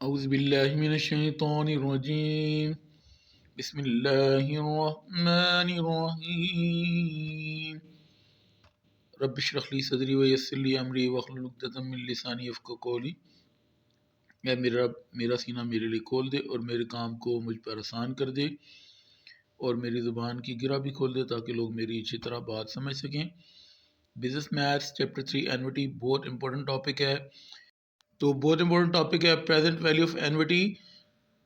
औज़ुबिल्लाहिमिनश्शैतानिर्रजीम बिस्मिल्लाहिर्रहमानिर्रहीम रब्बिश्रह ली सदरी व यस्सिर ली अमरी वहलुल उक़दतम मिन लिसानी यफ़क़हू क़ौली। ऐ मेरे रब, मेरा सीना मेरे लिए खोल दे और मेरे काम को मुझ पर आसान कर दे और मेरी ज़ुबान की गिरा भी खोल दे ताकि लोग मेरी अच्छी तरह बात समझ सकें। बिज़नेस मैथ्स चैप्टर 3 एनविटी बहुत इंपॉर्टेंट टॉपिक है। तो बहुत इंपॉर्टेंट टॉपिक है प्रेजेंट वैल्यू ऑफ एनविटी।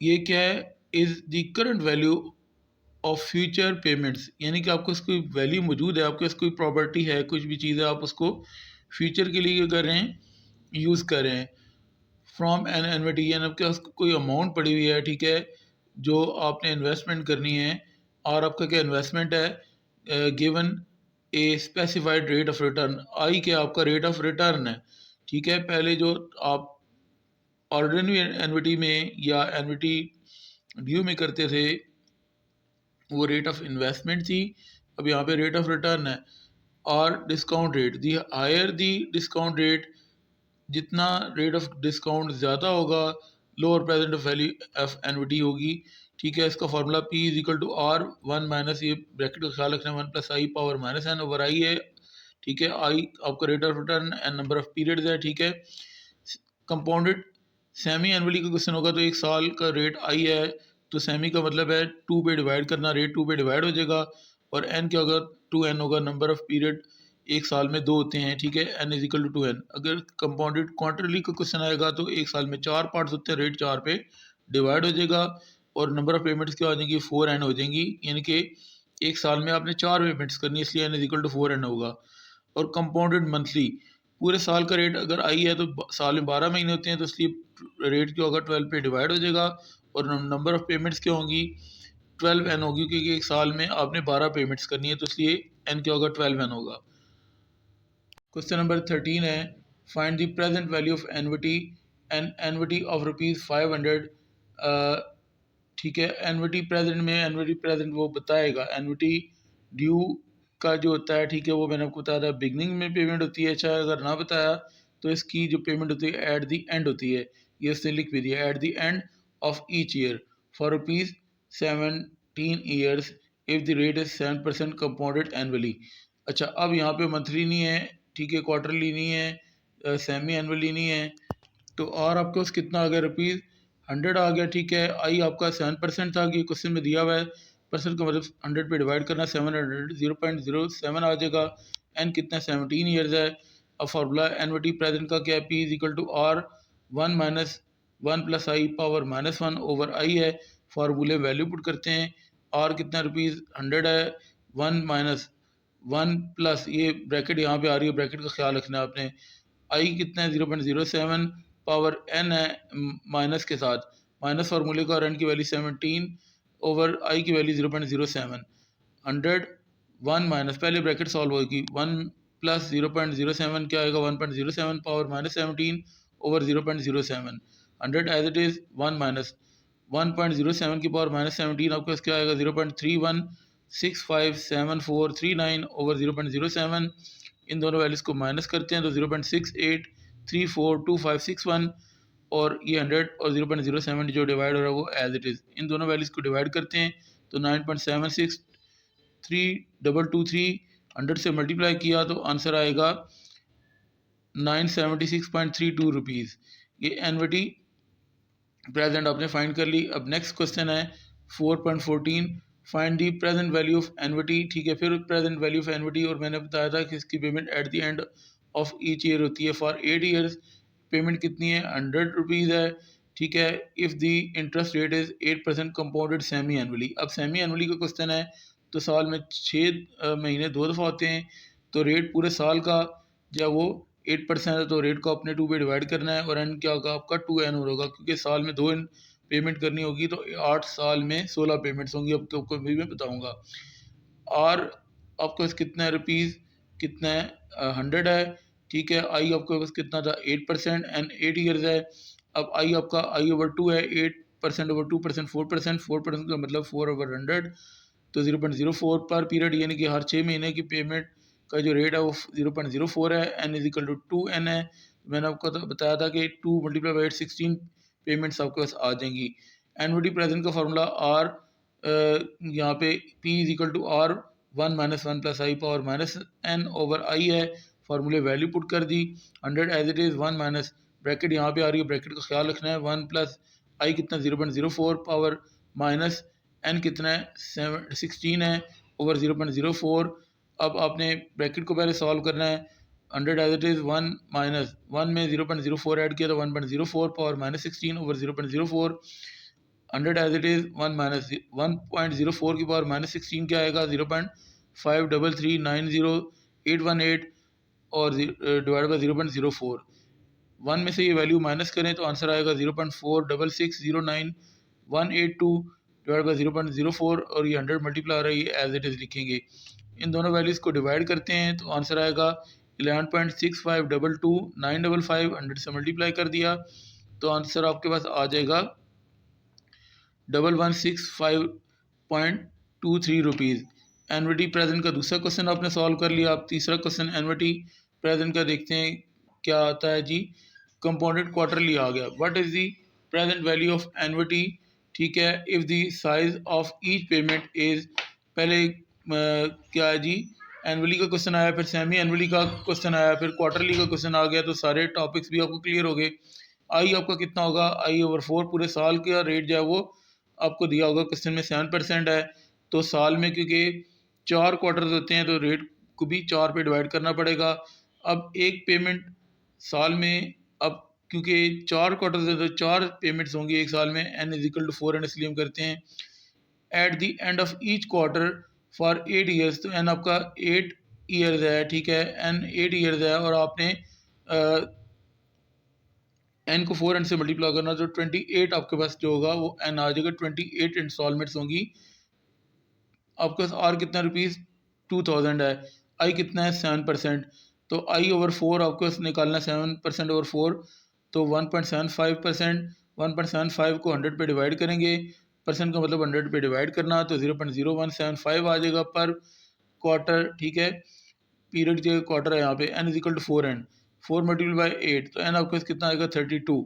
ये क्या है? Is the current value of future payments, यानी कि आपको उसकी वैल्यू मौजूद है, आपके पास कोई प्रॉपर्टी है, कुछ भी चीज़ है, आप उसको फ्यूचर के लिए कर रहे हैं, यूज़ कर रहे हैं। फ्रॉम एन एनविटी, यानी आपके पास कोई अमाउंट पड़ी हुई है, ठीक है, जो आपने इन्वेस्टमेंट करनी है और आपका क्या इन्वेस्टमेंट है, given a specified rate of return, I के आपका रेट ऑफ रिटर्न है, ठीक है। पहले जो आप ऑर्डिनरी एनविटी में या एनविटी ड्यू में करते थे वो रेट ऑफ इन्वेस्टमेंट थी, अब यहाँ पे रेट ऑफ रिटर्न है। और discount rate, the higher the discount rate, जितना रेट ऑफ डिस्काउंट ज़्यादा होगा lower present value of annuity होगी, ठीक है। इसका formula P is equal to R one minus, ये ब्रैकेट का ख्याल रखना, one plus I power minus N over I है, ठीक है। आई आपका rate of return and number of periods है, ठीक है। कंपाउंडेड सेमी एनुअली का क्वेश्चन होगा तो एक साल का रेट आई है, तो सेमी का मतलब है 2 पे डिवाइड करना, रेट 2 पे डिवाइड हो जाएगा। और एन क्या होगा? 2n होगा। नंबर ऑफ पीरियड एक साल में 2 होते हैं, ठीक है। n is equal to 2n। अगर कंपाउंडेड क्वार्टरली का क्वेश्चन आएगा तो एक साल में 4 पार्ट्स होते हैं, रेट 4 पे डिवाइड हो जाएगा और नंबर ऑफ पेमेंट्स क्या हो जाएंगी? 4n हो जाएंगी, यानी कि एक साल में आपने 4 पेमेंट्स करनी है, इसलिए n is equal to 4n होगा। और कंपाउंडेड मंथली, पूरे साल का रेट अगर आई है तो साल में 12 महीने होते हैं, तो इसलिए रेट क्या होगा? 12 पे डिवाइड हो जाएगा और नंबर ऑफ पेमेंट्स क्या होंगी? 12n होगी, क्योंकि एक साल में आपने 12 पेमेंट्स करनी है, तो इसलिए n क्या होगा? 12n होगा। क्वेश्चन नंबर 13 है, find the present value of एनविटी and एनविटी of ₹500। ठीक है, एनविटी प्रेजेंट में, एनविटी प्रेजेंट वो बताएगा। एनविटी ड्यू का जो होता है, ठीक है, वो मैंने आपको बताया था बिगनिंग में पेमेंट होती है। अच्छा, अगर ना बताया तो इसकी जो पेमेंट होती है एट द एंड होती है, ये उसने लिख भी दिया, eight the end of each year for ₹17 years if the rate is 7% compounded annually. अच्छा, अब यहाँ पे मंथली नहीं है, ठीक है, क्वार्टरली नहीं है, सेमी एनुअली नहीं है, तो और आपके पास कितना आ गया? ₹100 आ गया, ठीक है। आई आपका 7% था कि क्वेश्चन में दिया हुआ है, परसेंट का मतलब 100 पे डिवाइड करना, 700 0.07 आ जाएगा। एन कितना? 17 ईयर्स है। अब फार्मूला एनविटी प्रेजेंट का क्या है? P is equal to R one minus one plus I power minus one over I है। फार्मूले वैल्यू पुट करते हैं। आर कितना? ₹100 है। वन माइनस वन प्लस, ये ब्रैकेट यहाँ पे आ रही है, ब्रैकेट का ख्याल रखना है आपने। आई कितना है? 0.07 पावर एन है माइनस के साथ, माइनस फार्मूले का, और एन की वैल्यू 17 ओवर आई की वैल्यू 0.07। 100 1 माइनस, पहले ब्रैकेट सॉल्व होगी, 1 प्लस 0.07 क्या आएगा? 1.07 power minus 17 over 0.07। 100 as it is, 1 minus 1.07 की पावर माइनस 17 आपके पास क्या आएगा? 0.31657439 ओवर 0.07। इन दोनों वैल्यूज़ को माइनस करते हैं तो 0.68342561, और ये 100 और 0.07 जो डिवाइड हो रहा है वो एज इट इज़। इन दोनों वैल्यूज़ को डिवाइड करते हैं तो 9.76323, 100 से मल्टीप्लाई किया तो आंसर आएगा 976.32 रुपीज़। ये एनविटी प्रेजेंट आपने फाइंड कर ली। अब नेक्स्ट क्वेश्चन है 4.14, find the present value of एनविटी। ठीक है, फिर प्रेजेंट वैल्यू ऑफ एनविटी, और मैंने बताया था कि इसकी payment eight the end of each year होती है। फॉर 8 ईयर्स पेमेंट कितनी है? 100 रुपीज़ है, ठीक है। If the interest rate is 8% compounded semi annually. अब सेमी एनुअली का क्वेश्चन है, तो साल में 6 महीने 2 दफ़ा होते हैं, तो रेट पूरे साल का जब वो 8% है तो रेट को अपने 2 पे डिवाइड करना है, और एन क्या होगा आपका? 2n होगा, क्योंकि साल में 2 पेमेंट करनी होगी, तो 8 साल में 16 पेमेंट्स होंगी, आपको भी मैं बताऊंगा। और आपके पास कितना है? रुपीज़ कितना है? 100 है, ठीक है। आई आपके पास कितना था? 8% एंड 8 ईयर्स है। अब आई आपका आई ओवर 2 है, 8% ओवर 2% 4%, 4% का मतलब 4 ओवर 100, तो 0.04 पर पीरियड, यानी कि हर 6 महीने की पेमेंट का जो रेट है वो 0.04 है। N is equal to 2n है। मैंने आपको तो बताया था कि 2 मल्टीप्लाई बाई 8 16, पेमेंट्स आपके पास आ जाएंगी। एनविटी प्रेजेंट का फार्मूला आर, यहाँ पे P is equal to R one minus one plus I power minus N over I है। फार्मूले वैल्यू पुट कर दी, 100 as it is, one minus bracket यहाँ पे आ रही है, ब्रैकेट का ख्याल रखना है, वन प्लस आई कितना 0.04 पावर माइनस एन कितना है 16 है ओवर 0.04। अब आपने ब्रैकेट को पहले सॉल्व करना है, 100 as it is, one minus one में 0.04 ऐड किया तो 1.04 power minus 16 over 0.04। 100 as it is, one minus 1.04 की पावर माइनस 16 क्या आएगा 0.53390818 और डिवाइड बाई 0.04। वन में से ये वैल्यू माइनस करें तो आंसर आएगा 0.46609182 डिवाइड बाई 0.04 और ये 100 मल्टीप्लाई आ रही है एज इट इज़ लिखेंगे। इन दोनों वैल्यूज़ को डिवाइड करते हैं तो आंसर आएगा 11.6522 100 से मल्टीप्लाई कर दिया तो आंसर आपके पास आ जाएगा 1165.23 रुपीज़। एनविटी प्रेजेंट का दूसरा क्वेश्चन आपने सॉल्व कर लिया। आप तीसरा क्वेश्चन एनविटी प्रेजेंट का देखते हैं क्या आता है जी। कंपाउंडेड क्वार्टरली आ गया, what is the present value of एनविटी, ठीक है, if the size of each payment is, पहले क्या है जी, एनवली का क्वेश्चन आया, फिर सेमी एनवली का क्वेश्चन आया, फिर क्वार्टरली का क्वेश्चन आ गया, तो सारे टॉपिक्स भी आपको क्लियर हो गए। आई आपका कितना होगा, आई ओवर 4 पूरे साल का रेट जो है वो आपको दिया होगा क्वेश्चन में 7% है, तो साल में क्योंकि 4 क्वार्टर्स होते हैं तो रेट को भी 4 पे डिवाइड करना पड़ेगा। अब एक पेमेंट साल में, अब क्योंकि 4 क्वार्टर्स है तो 4 पेमेंट्स होंगी एक साल में, n is equal to 4 N इसलिए हम करते हैं। At the end of each quarter for 8 years, तो n आपका 8 ईयर्स है, ठीक है, n 8 ईयर्स है और आपने n को 4 से मल्टीप्लाई करना तो 28 आपके पास जो होगा वो n आ जाएगा, 28 इंस्टॉलमेंट्स होंगी। आपके पास आर कितना रुपीज़ 2000 है, आई कितना है 7%, तो आई ओवर 4 आपको निकालना 7% ओवर 4 तो 1.75%, 1.75 को 100 पे डिवाइड करेंगे, परसेंट का मतलब 100 पे डिवाइड करना तो 0.0175 आ जाएगा पर क्वार्टर, ठीक है, पीरियड जो क्वार्टर है यहाँ पे n is equal to 4n, 4 multiple by 8 तो n आपका कितना आएगा 32।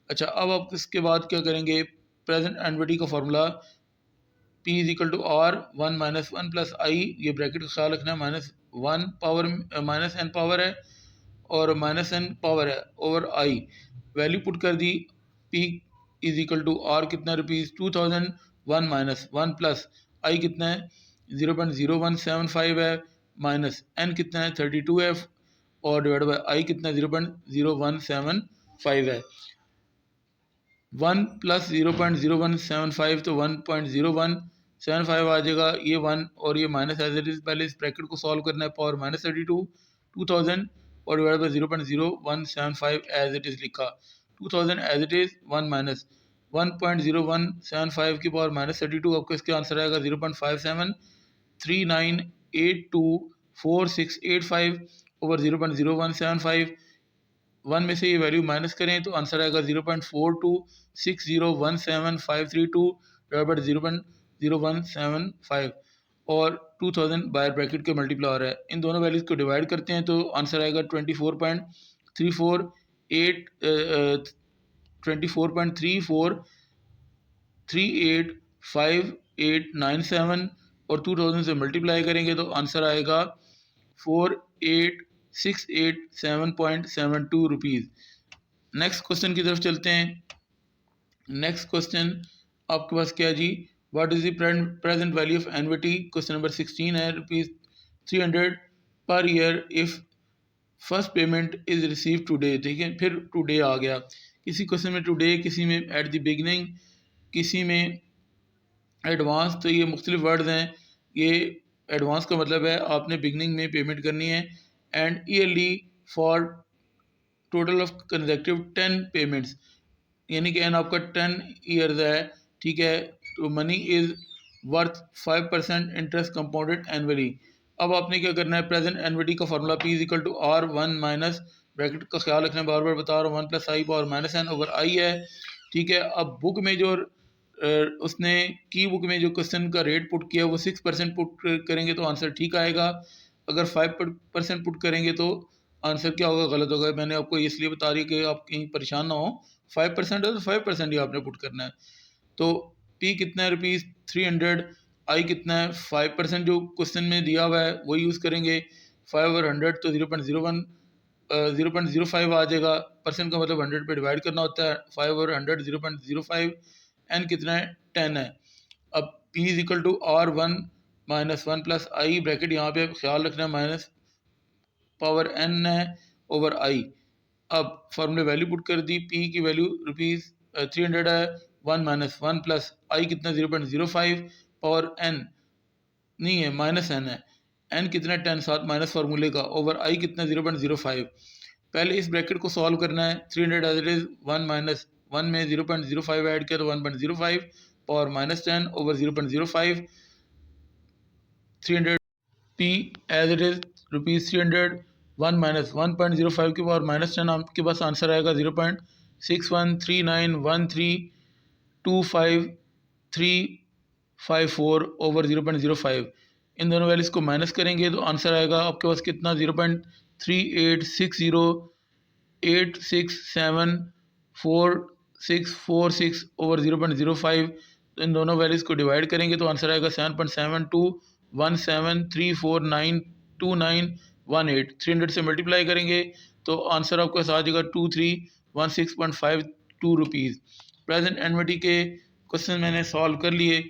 अच्छा, अब आप इसके बाद क्या करेंगे, प्रेजेंट एनविटी का formula P is equal to R one minus one plus I, ये ब्रैकेट का ख्याल रखना है, minus one power minus N power है और माइनस एन पावर है ओवर आई, वैल्यू पुट कर दी, P is equal to R कितना rupees 2000, one minus one plus I कितना है 0.0175 है, माइनस एन कितना है 32 है और डिवाइड बाई आई कितना 0.0175 है। 1 प्लस 0.0175 तो 1.0175 आ जाएगा, ये 1 और ये माइनस एज इट इज़, पहले इस ब्रैकेट को सॉल्व करना है, पावर माइनस 32 2000 और divide by 0.0175 as it is लिखा, 2000 एज इट इज़, 1 माइनस 1.0175 की पावर माइनस 32 आपको इसका आंसर आएगा 0.5739824685 ओवर 0.0175। 1 में से ये वैल्यू माइनस करें तो आंसर आएगा 0.42601753 डिवाइड 0.0175 और 2000 बाय ब्रैकेट के मल्टीप्लाई आ रहा है। इन दोनों वैल्यूज़ को डिवाइड करते हैं तो आंसर आएगा 24.343897 और 2000 से मल्टीप्लाई करेंगे तो आंसर आएगा 48,687.72 रुपीज़। नेक्स्ट क्वेश्चन की तरफ चलते हैं। नेक्स्ट क्वेश्चन आपके पास क्या है जी, what is the present value of annuity, question number 16 है, rupees 300 per year if first payment is receive today, ठीक है, फिर टुडे आ गया, किसी क्वेश्चन में टुडे, किसी में एट द बिगनिंग, किसी में एडवांस, तो ये मुख्तलिफ वर्ड्स हैं। ये एडवांस का मतलब है आपने बिगनिंग में पेमेंट करनी है, and yearly for total of consecutive 10 payments, यानी कि एन आपका 10 ईयर्स है, ठीक है, तो money is worth 5% interest compounded annually. अब आपने क्या करना है, प्रेजेंट एनविटी का formula P is equal to R one minus, bracket का ख्याल रखना, बार बार बता रहा हूँ, 1 plus I power minus N over I है, ठीक है। अब बुक में जो उसने की बुक में जो क्वेश्चन का रेट पुट किया वो 6% पुट करेंगे तो आंसर ठीक आएगा, अगर 5% पुट करेंगे तो आंसर क्या होगा, गलत होगा। मैंने आपको इसलिए बता रही कि आप कहीं परेशान ना हो। 5% है तो 5% ही आपने पुट करना है। तो पी कितना है रुपीज़ 300, आई कितना है 5%, जो क्वेश्चन में दिया हुआ है वो यूज़ करेंगे। 5 और 100 तो 0.01 0.05 आ जाएगा। परसेंट का मतलब 100 पे डिवाइड करना होता है। 5 और 100 0.05। एन कितना है 10 है। अब P is equal to R1 minus 1 plus I, bracket यहाँ पे ख्याल रखना है माइनस पावर n है ओवर आई। अब फॉर्मूले वैल्यू पुट कर दी। P की वैल्यू रुपीज़ 300 है। 1 माइनस 1 प्लस आई कितना 0.05 पावर n नहीं है माइनस n है। n कितना 10 साथ माइनस फार्मूले का ओवर आई कितना 0.05। पहले इस ब्रैकेट को सॉल्व करना है। 300 एज इट इज 1 माइनस 1 में 0.05 ऐड किया तो 1.05 power minus 10 over 0.05। 300 P as it is rupees 300 1 minus 1.05 की पावर माइनस 10, आपके पास आंसर आएगा 0.6139132534 ओवर 0.05। इन दोनों वैल्यूज़ को माइनस करेंगे तो आंसर आएगा आपके पास कितना 0.386086744646 ओवर 0.05। तो इन दोनों वैल्यूज़ को डिवाइड करेंगे तो आंसर आएगा 7.7217349291 300 से मल्टीप्लाई करेंगे तो आंसर आपके पास आ जाएगा 2316.52 रुपीज़। प्रेजेंट एनविटी के क्वेश्चन मैंने सॉल्व कर लिए।